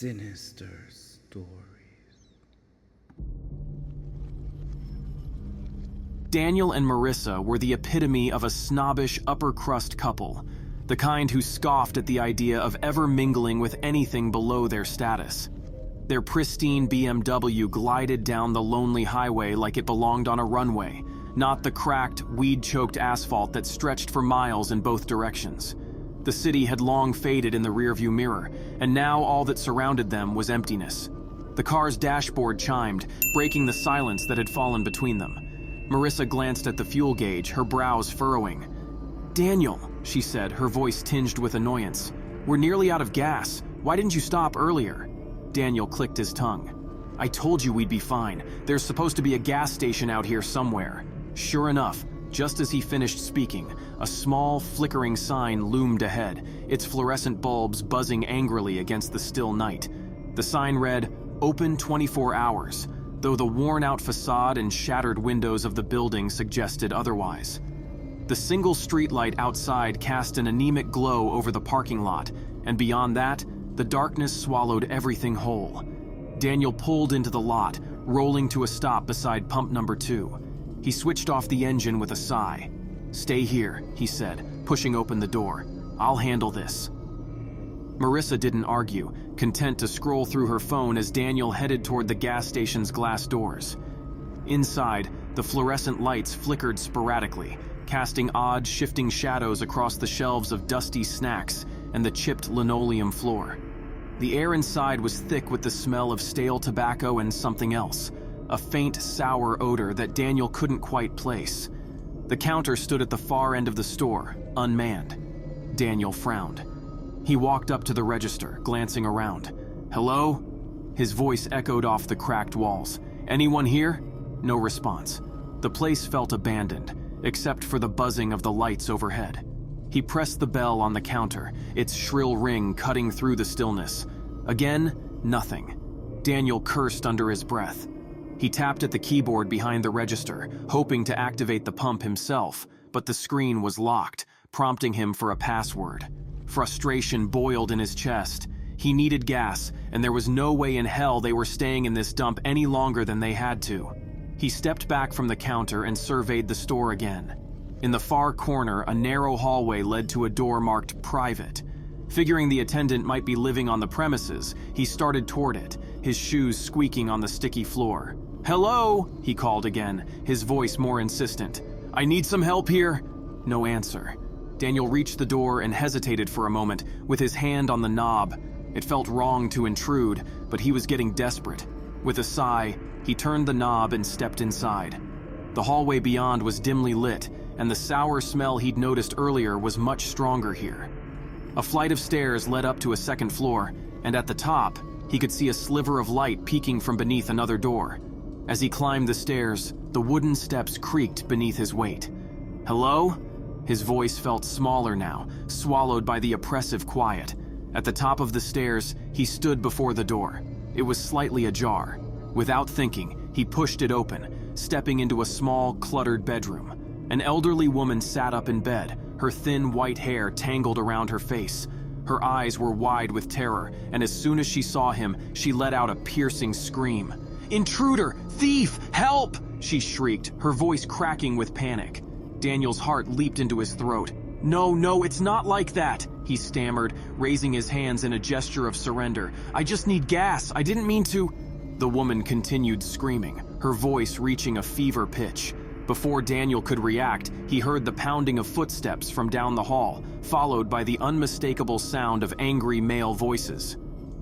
Sinister stories. Daniel and Marissa were the epitome of a snobbish upper-crust couple, the kind who scoffed at the idea of ever mingling with anything below their status. Their pristine BMW glided down the lonely highway like it belonged on a runway, not the cracked, weed-choked asphalt that stretched for miles in both directions. The city had long faded in the rearview mirror, and now all that surrounded them was emptiness. The car's dashboard chimed, breaking the silence that had fallen between them. Marissa glanced at the fuel gauge, her brows furrowing. "Daniel," she said, her voice tinged with annoyance. "We're nearly out of gas. Why didn't you stop earlier?" Daniel clicked his tongue. "I told you we'd be fine. There's supposed to be a gas station out here somewhere." Sure enough, just as he finished speaking, a small, flickering sign loomed ahead, its fluorescent bulbs buzzing angrily against the still night. The sign read, "Open 24 hours," though the worn-out facade and shattered windows of the building suggested otherwise. The single streetlight outside cast an anemic glow over the parking lot, and beyond that, the darkness swallowed everything whole. Daniel pulled into the lot, rolling to a stop beside pump number 2. He switched off the engine with a sigh. "Stay here," he said, pushing open the door. "I'll handle this." Marissa didn't argue, content to scroll through her phone as Daniel headed toward the gas station's glass doors. Inside, the fluorescent lights flickered sporadically, casting odd, shifting shadows across the shelves of dusty snacks and the chipped linoleum floor. The air inside was thick with the smell of stale tobacco and something else, a faint, sour odor that Daniel couldn't quite place. The counter stood at the far end of the store, unmanned. Daniel frowned. He walked up to the register, glancing around. "Hello?" His voice echoed off the cracked walls. "Anyone here?" No response. The place felt abandoned, except for the buzzing of the lights overhead. He pressed the bell on the counter, its shrill ring cutting through the stillness. Again, nothing. Daniel cursed under his breath. He tapped at the keyboard behind the register, hoping to activate the pump himself, but the screen was locked, prompting him for a password. Frustration boiled in his chest. He needed gas, and there was no way in hell they were staying in this dump any longer than they had to. He stepped back from the counter and surveyed the store again. In the far corner, a narrow hallway led to a door marked "Private." Figuring the attendant might be living on the premises, he started toward it, his shoes squeaking on the sticky floor. "Hello?" he called again, his voice more insistent. "I need some help here." No answer. Daniel reached the door and hesitated for a moment, with his hand on the knob. It felt wrong to intrude, but he was getting desperate. With a sigh, he turned the knob and stepped inside. The hallway beyond was dimly lit, and the sour smell he'd noticed earlier was much stronger here. A flight of stairs led up to a second floor, and at the top, he could see a sliver of light peeking from beneath another door. As he climbed the stairs, the wooden steps creaked beneath his weight. "Hello?" His voice felt smaller now, swallowed by the oppressive quiet. At the top of the stairs, he stood before the door. It was slightly ajar. Without thinking, he pushed it open, stepping into a small, cluttered bedroom. An elderly woman sat up in bed, her thin white hair tangled around her face. Her eyes were wide with terror, and as soon as she saw him, she let out a piercing scream. "Intruder! Thief! Help!" she shrieked, her voice cracking with panic. Daniel's heart leaped into his throat. No, it's not like that," he stammered, raising his hands in a gesture of surrender. "I just need gas. I didn't mean to." The woman continued screaming, her voice reaching a fever pitch. Before Daniel could react, he heard the pounding of footsteps from down the hall, followed by the unmistakable sound of angry male voices.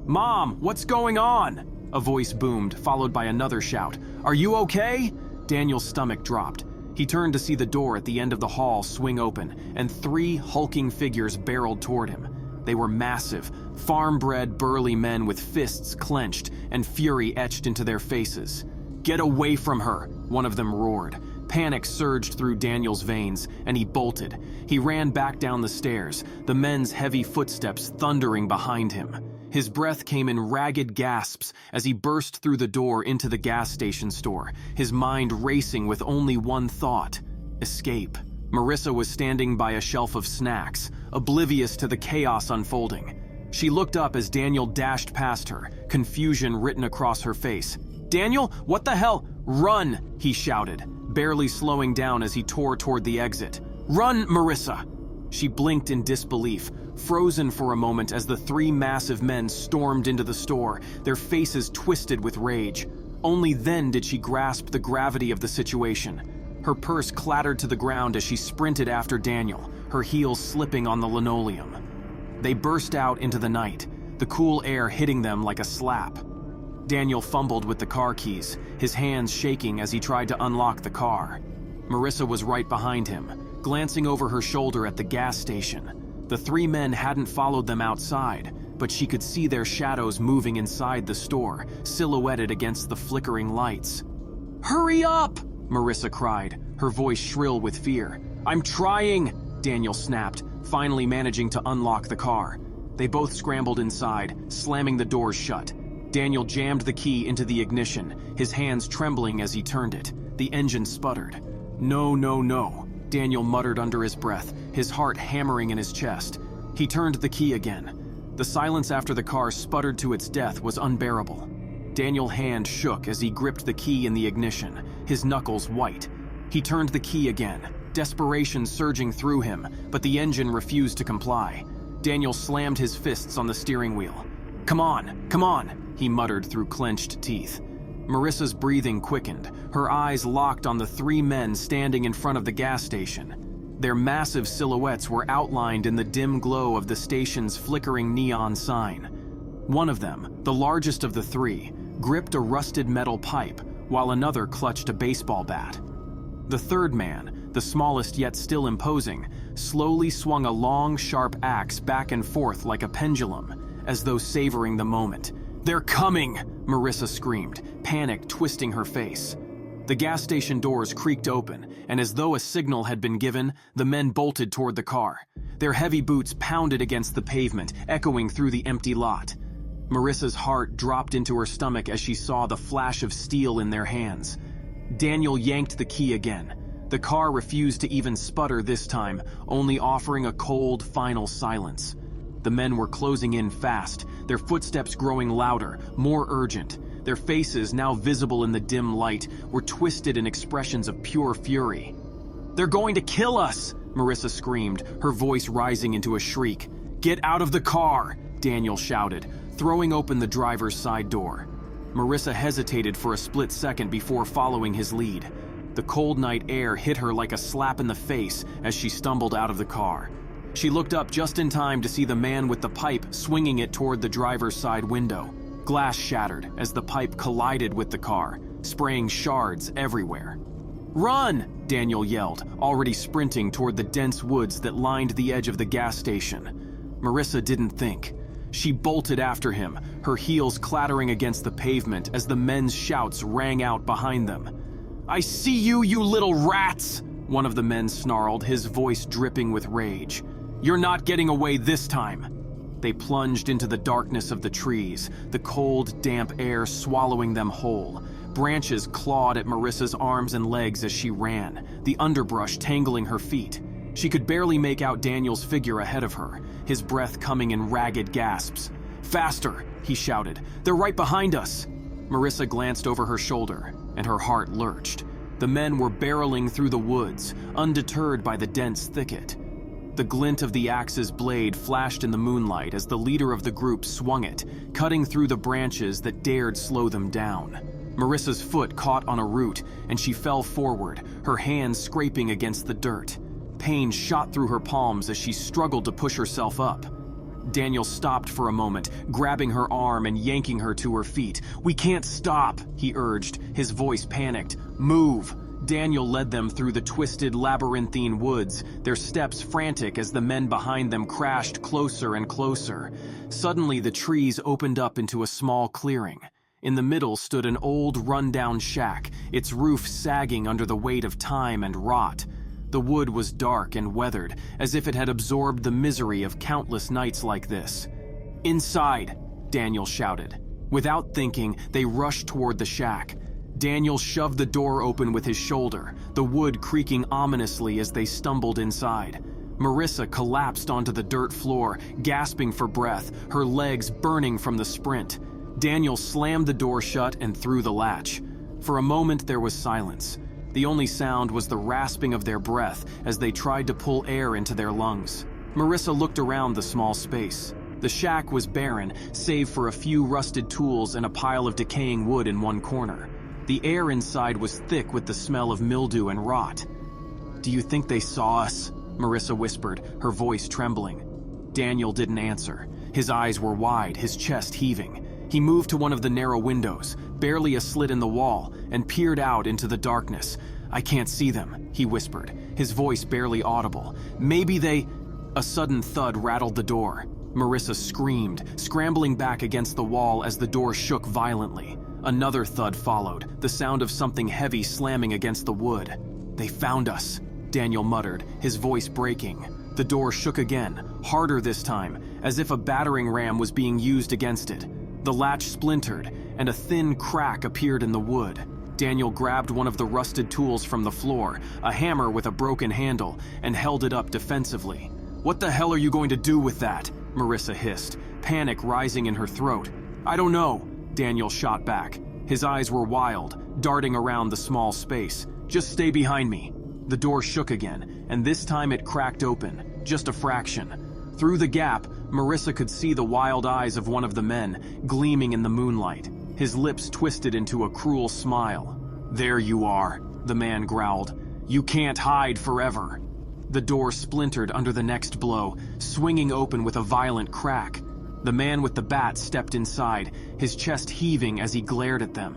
"Mom, what's going on?" A voice boomed, followed by another shout. "Are you okay?" Daniel's stomach dropped. He turned to see the door at the end of the hall swing open, and 3 hulking figures barreled toward him. They were massive, farm-bred, burly men with fists clenched and fury etched into their faces. "Get away from her!" one of them roared. Panic surged through Daniel's veins, and he bolted. He ran back down the stairs, the men's heavy footsteps thundering behind him. His breath came in ragged gasps as he burst through the door into the gas station store, his mind racing with only one thought: escape. Marissa was standing by a shelf of snacks, oblivious to the chaos unfolding. She looked up as Daniel dashed past her, confusion written across her face. "Daniel, what the hell? Run!" he shouted, barely slowing down as he tore toward the exit. "Run, Marissa!" She blinked in disbelief, frozen for a moment as the three massive men stormed into the store, their faces twisted with rage. Only then did she grasp the gravity of the situation. Her purse clattered to the ground as she sprinted after Daniel, her heels slipping on the linoleum. They burst out into the night, the cool air hitting them like a slap. Daniel fumbled with the car keys, his hands shaking as he tried to unlock the car. Marissa was right behind him, glancing over her shoulder at the gas station. The three men hadn't followed them outside, but she could see their shadows moving inside the store, silhouetted against the flickering lights. "Hurry up!" Marissa cried, her voice shrill with fear. "I'm trying!" Daniel snapped, finally managing to unlock the car. They both scrambled inside, slamming the doors shut. Daniel jammed the key into the ignition, his hands trembling as he turned it. The engine sputtered. "No, no, no," Daniel muttered under his breath, his heart hammering in his chest. He turned the key again. The silence after the car sputtered to its death was unbearable. Daniel's hand shook as he gripped the key in the ignition, his knuckles white. He turned the key again, desperation surging through him, but the engine refused to comply. Daniel slammed his fists on the steering wheel. Come on," he muttered through clenched teeth. Marissa's breathing quickened, her eyes locked on the three men standing in front of the gas station. Their massive silhouettes were outlined in the dim glow of the station's flickering neon sign. One of them, the largest of the three, gripped a rusted metal pipe, while another clutched a baseball bat. The third man, the smallest yet still imposing, slowly swung a long, sharp axe back and forth like a pendulum, as though savoring the moment. "They're coming!" Marissa screamed, panic twisting her face. The gas station doors creaked open, and as though a signal had been given, the men bolted toward the car. Their heavy boots pounded against the pavement, echoing through the empty lot. Marissa's heart dropped into her stomach as she saw the flash of steel in their hands. Daniel yanked the key again. The car refused to even sputter this time, only offering a cold, final silence. The men were closing in fast, their footsteps growing louder, more urgent. Their faces, now visible in the dim light, were twisted in expressions of pure fury. "They're going to kill us!" Marissa screamed, her voice rising into a shriek. "Get out of the car!" Daniel shouted, throwing open the driver's side door. Marissa hesitated for a split second before following his lead. The cold night air hit her like a slap in the face as she stumbled out of the car. She looked up just in time to see the man with the pipe swinging it toward the driver's side window. Glass shattered as the pipe collided with the car, spraying shards everywhere. "Run!" Daniel yelled, already sprinting toward the dense woods that lined the edge of the gas station. Marissa didn't think. She bolted after him, her heels clattering against the pavement as the men's shouts rang out behind them. "I see you, you little rats!" One of the men snarled, his voice dripping with rage. "You're not getting away this time!" They plunged into the darkness of the trees, the cold, damp air swallowing them whole. Branches clawed at Marissa's arms and legs as she ran, the underbrush tangling her feet. She could barely make out Daniel's figure ahead of her, his breath coming in ragged gasps. "Faster!" he shouted. "They're right behind us!" Marissa glanced over her shoulder, and her heart lurched. The men were barreling through the woods, undeterred by the dense thicket. The glint of the axe's blade flashed in the moonlight as the leader of the group swung it, cutting through the branches that dared slow them down. Marissa's foot caught on a root, and she fell forward, her hands scraping against the dirt. Pain shot through her palms as she struggled to push herself up. Daniel stopped for a moment, grabbing her arm and yanking her to her feet. "We can't stop," he urged, his voice panicked. "Move!" Daniel led them through the twisted, labyrinthine woods, their steps frantic as the men behind them crashed closer and closer. Suddenly, the trees opened up into a small clearing. In the middle stood an old, run-down shack, its roof sagging under the weight of time and rot. The wood was dark and weathered, as if it had absorbed the misery of countless nights like this. "Inside!" Daniel shouted. Without thinking, they rushed toward the shack. Daniel shoved the door open with his shoulder, the wood creaking ominously as they stumbled inside. Marissa collapsed onto the dirt floor, gasping for breath, her legs burning from the sprint. Daniel slammed the door shut and threw the latch. For a moment there was silence. The only sound was the rasping of their breath as they tried to pull air into their lungs. Marissa looked around the small space. The shack was barren, save for a few rusted tools and a pile of decaying wood in one corner. The air inside was thick with the smell of mildew and rot. "Do you think they saw us?" Marissa whispered, her voice trembling. Daniel didn't answer. His eyes were wide, his chest heaving. He moved to one of the narrow windows, barely a slit in the wall, and peered out into the darkness. "I can't see them," he whispered, his voice barely audible. "Maybe they—" A sudden thud rattled the door. Marissa screamed, scrambling back against the wall as the door shook violently. Another thud followed, the sound of something heavy slamming against the wood. "They found us," Daniel muttered, his voice breaking. The door shook again, harder this time, as if a battering ram was being used against it. The latch splintered, and a thin crack appeared in the wood. Daniel grabbed one of the rusted tools from the floor, a hammer with a broken handle, and held it up defensively. "What the hell are you going to do with that?" Marissa hissed, panic rising in her throat. "I don't know," Daniel shot back. His eyes were wild, darting around the small space. "Just stay behind me." The door shook again, and this time it cracked open, just a fraction. Through the gap, Marissa could see the wild eyes of one of the men, gleaming in the moonlight. His lips twisted into a cruel smile. "There you are," the man growled. "You can't hide forever." The door splintered under the next blow, swinging open with a violent crack. The man with the bat stepped inside, his chest heaving as he glared at them.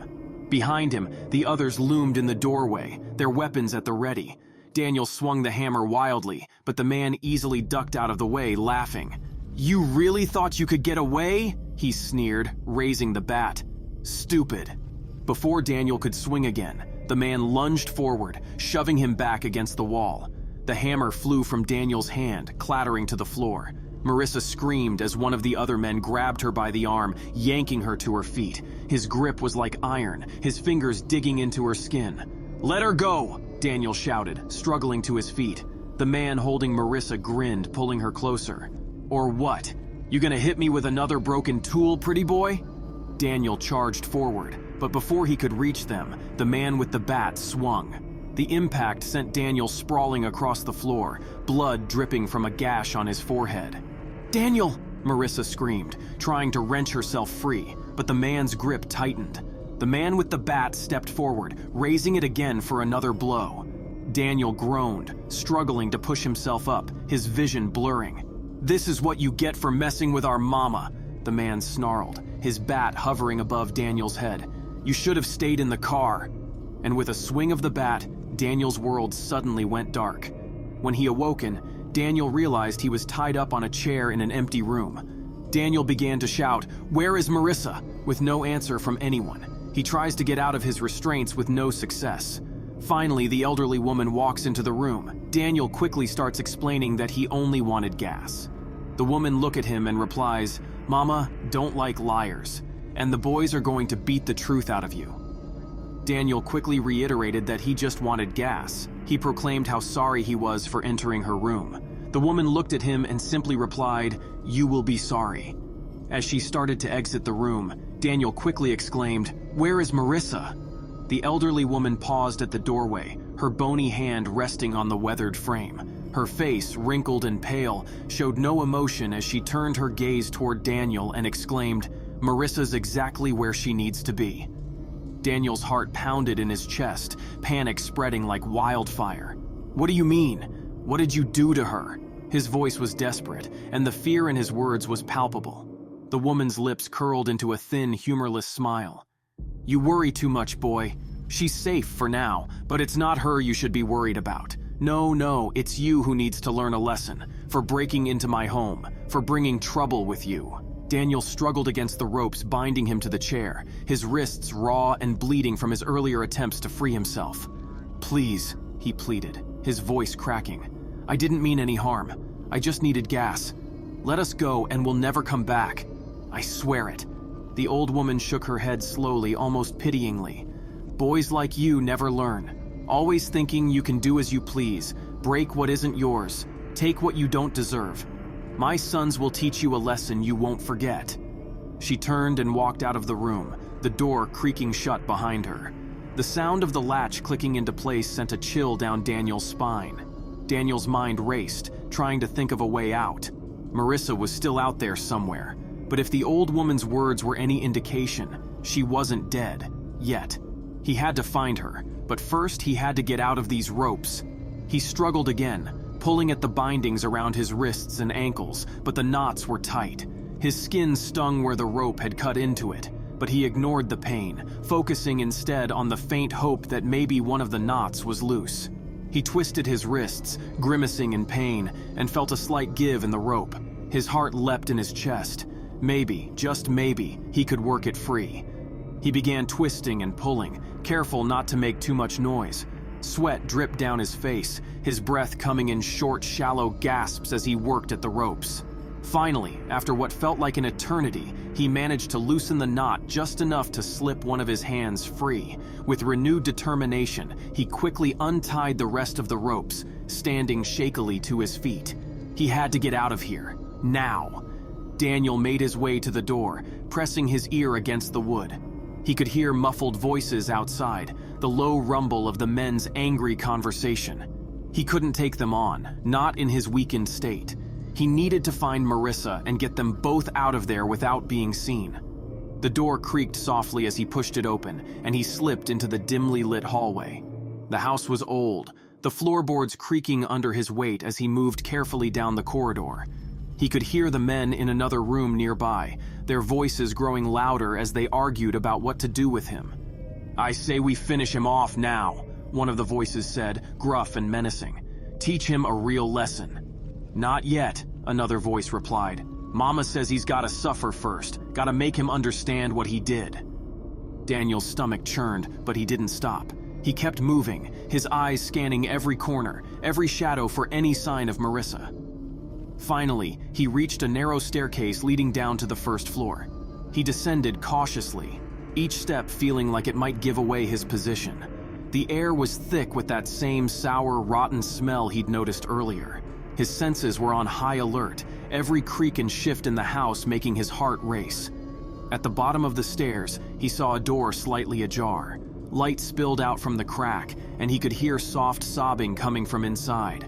Behind him, the others loomed in the doorway, their weapons at the ready. Daniel swung the hammer wildly, but the man easily ducked out of the way, laughing. "You really thought you could get away?" he sneered, raising the bat. "Stupid." Before Daniel could swing again, the man lunged forward, shoving him back against the wall. The hammer flew from Daniel's hand, clattering to the floor. Marissa screamed as one of the other men grabbed her by the arm, yanking her to her feet. His grip was like iron, his fingers digging into her skin. "Let her go!" Daniel shouted, struggling to his feet. The man holding Marissa grinned, pulling her closer. "Or what? You gonna hit me with another broken tool, pretty boy?" Daniel charged forward, but before he could reach them, the man with the bat swung. The impact sent Daniel sprawling across the floor, blood dripping from a gash on his forehead. "Daniel!" Marissa screamed, trying to wrench herself free, but the man's grip tightened. The man with the bat stepped forward, raising it again for another blow. Daniel groaned, struggling to push himself up, his vision blurring. "This is what you get for messing with our mama," the man snarled, his bat hovering above Daniel's head. "You should have stayed in the car." And with a swing of the bat, Daniel's world suddenly went dark. When he awoken, Daniel realized he was tied up on a chair in an empty room. Daniel began to shout, "Where is Marissa?" with no answer from anyone. He tries to get out of his restraints with no success. Finally, the elderly woman walks into the room. Daniel quickly starts explaining that he only wanted gas. The woman looks at him and replies, "Mama, don't like liars, and the boys are going to beat the truth out of you." Daniel quickly reiterated that he just wanted gas. He proclaimed how sorry he was for entering her room. The woman looked at him and simply replied, "You will be sorry." As she started to exit the room, Daniel quickly exclaimed, "Where is Marissa?" The elderly woman paused at the doorway, her bony hand resting on the weathered frame. Her face, wrinkled and pale, showed no emotion as she turned her gaze toward Daniel and exclaimed, "Marissa's exactly where she needs to be." Daniel's heart pounded in his chest, panic spreading like wildfire. "What do you mean? What did you do to her?" His voice was desperate, and the fear in his words was palpable. The woman's lips curled into a thin, humorless smile. "You worry too much, boy. She's safe for now, but it's not her you should be worried about. No, it's you who needs to learn a lesson, for breaking into my home, for bringing trouble with you." Daniel struggled against the ropes binding him to the chair, his wrists raw and bleeding from his earlier attempts to free himself. "Please," he pleaded, his voice cracking. "I didn't mean any harm. I just needed gas. Let us go and we'll never come back. I swear it." The old woman shook her head slowly, almost pityingly. "Boys like you never learn. Always thinking you can do as you please, break what isn't yours. Take what you don't deserve. My sons will teach you a lesson you won't forget." She turned and walked out of the room, the door creaking shut behind her. The sound of the latch clicking into place sent a chill down Daniel's spine. Daniel's mind raced, trying to think of a way out. Marissa was still out there somewhere, but if the old woman's words were any indication, she wasn't dead, yet. He had to find her, but first he had to get out of these ropes. He struggled again, pulling at the bindings around his wrists and ankles, but the knots were tight. His skin stung where the rope had cut into it, but he ignored the pain, focusing instead on the faint hope that maybe one of the knots was loose. He twisted his wrists, grimacing in pain, and felt a slight give in the rope. His heart leapt in his chest. Maybe, just maybe, he could work it free. He began twisting and pulling, careful not to make too much noise. Sweat dripped down his face, his breath coming in short, shallow gasps as he worked at the ropes. Finally, after what felt like an eternity, he managed to loosen the knot just enough to slip one of his hands free. With renewed determination, he quickly untied the rest of the ropes, standing shakily to his feet. He had to get out of here, now. Daniel made his way to the door, pressing his ear against the wood. He could hear muffled voices outside, the low rumble of the men's angry conversation. He couldn't take them on, not in his weakened state. He needed to find Marissa and get them both out of there without being seen. The door creaked softly as he pushed it open, and he slipped into the dimly lit hallway. The house was old, the floorboards creaking under his weight as he moved carefully down the corridor. He could hear the men in another room nearby, their voices growing louder as they argued about what to do with him. "I say we finish him off now," one of the voices said, gruff and menacing. "Teach him a real lesson." "Not yet," another voice replied. "Mama says he's gotta suffer first, gotta make him understand what he did." Daniel's stomach churned, but he didn't stop. He kept moving, his eyes scanning every corner, every shadow for any sign of Marissa. Finally, he reached a narrow staircase leading down to the first floor. He descended cautiously, each step feeling like it might give away his position. The air was thick with that same sour, rotten smell he'd noticed earlier. His senses were on high alert, every creak and shift in the house making his heart race. At the bottom of the stairs, he saw a door slightly ajar. Light spilled out from the crack, and he could hear soft sobbing coming from inside.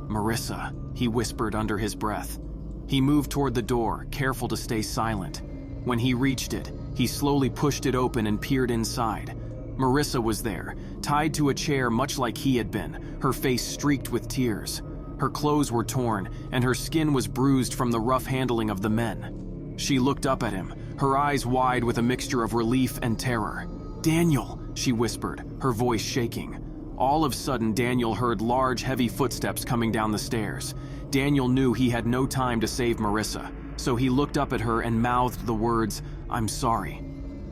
"Marissa," he whispered under his breath. He moved toward the door, careful to stay silent. When he reached it, he slowly pushed it open and peered inside. Marissa was there, tied to a chair much like he had been, her face streaked with tears. Her clothes were torn, and her skin was bruised from the rough handling of the men. She looked up at him, her eyes wide with a mixture of relief and terror. "Daniel," she whispered, her voice shaking. All of a sudden, Daniel heard large, heavy footsteps coming down the stairs. Daniel knew he had no time to save Marissa, so he looked up at her and mouthed the words, "I'm sorry."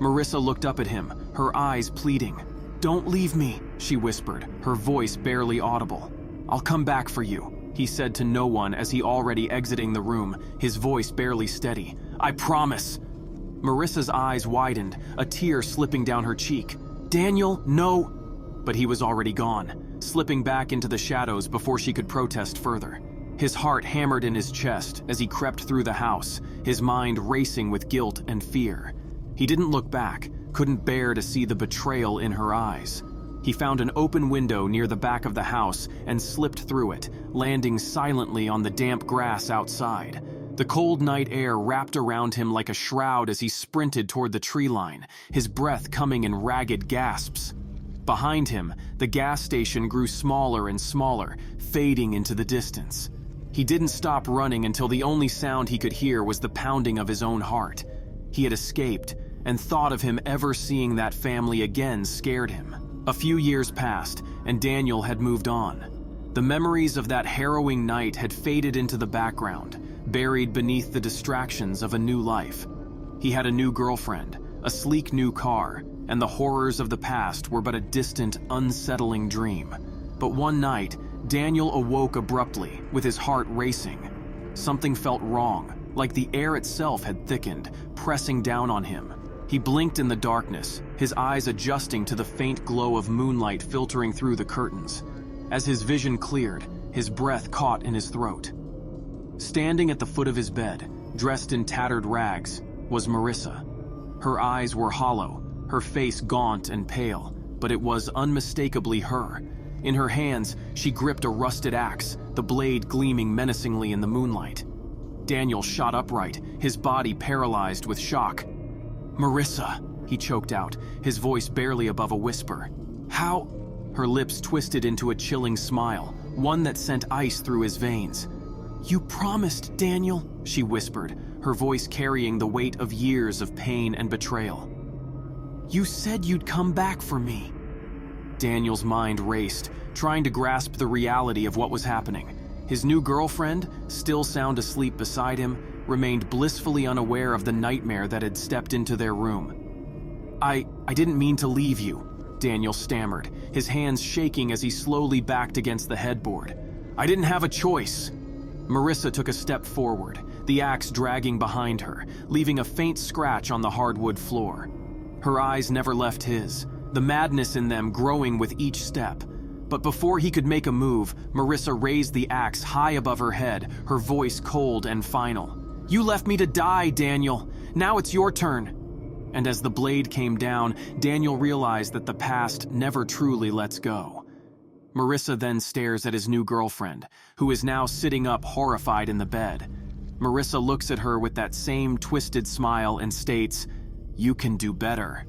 Marissa looked up at him, her eyes pleading. "Don't leave me," she whispered, her voice barely audible. "I'll come back for you," he said to no one as he already exiting the room, his voice barely steady. "I promise." Marissa's eyes widened, a tear slipping down her cheek. "Daniel, no!" But he was already gone, slipping back into the shadows before she could protest further. His heart hammered in his chest as he crept through the house, his mind racing with guilt and fear. He didn't look back, couldn't bear to see the betrayal in her eyes. He found an open window near the back of the house and slipped through it, landing silently on the damp grass outside. The cold night air wrapped around him like a shroud as he sprinted toward the tree line, his breath coming in ragged gasps. Behind him, the gas station grew smaller and smaller, fading into the distance. He didn't stop running until the only sound he could hear was the pounding of his own heart. He had escaped, and thought of him ever seeing that family again scared him. A few years passed, and Daniel had moved on. The memories of that harrowing night had faded into the background, buried beneath the distractions of a new life. He had a new girlfriend, a sleek new car, and the horrors of the past were but a distant, unsettling dream. But one night, Daniel awoke abruptly, with his heart racing. Something felt wrong, like the air itself had thickened, pressing down on him. He blinked in the darkness, his eyes adjusting to the faint glow of moonlight filtering through the curtains. As his vision cleared, his breath caught in his throat. Standing at the foot of his bed, dressed in tattered rags, was Marissa. Her eyes were hollow, her face gaunt and pale, but it was unmistakably her. In her hands, she gripped a rusted axe, the blade gleaming menacingly in the moonlight. Daniel shot upright, his body paralyzed with shock. "Marissa," he choked out, his voice barely above a whisper. "How?" Her lips twisted into a chilling smile, one that sent ice through his veins. "You promised, Daniel," she whispered, her voice carrying the weight of years of pain and betrayal. "You said you'd come back for me." Daniel's mind raced, trying to grasp the reality of what was happening. His new girlfriend, still sound asleep beside him, remained blissfully unaware of the nightmare that had stepped into their room. I didn't mean to leave you," Daniel stammered, his hands shaking as he slowly backed against the headboard. "I didn't have a choice." Marissa took a step forward, the axe dragging behind her, leaving a faint scratch on the hardwood floor. Her eyes never left his, the madness in them growing with each step. But before he could make a move, Marissa raised the axe high above her head, her voice cold and final. "You left me to die, Daniel. Now it's your turn." And as the blade came down, Daniel realized that the past never truly lets go. Marissa then stares at his new girlfriend, who is now sitting up horrified in the bed. Marissa looks at her with that same twisted smile and states, "You can do better."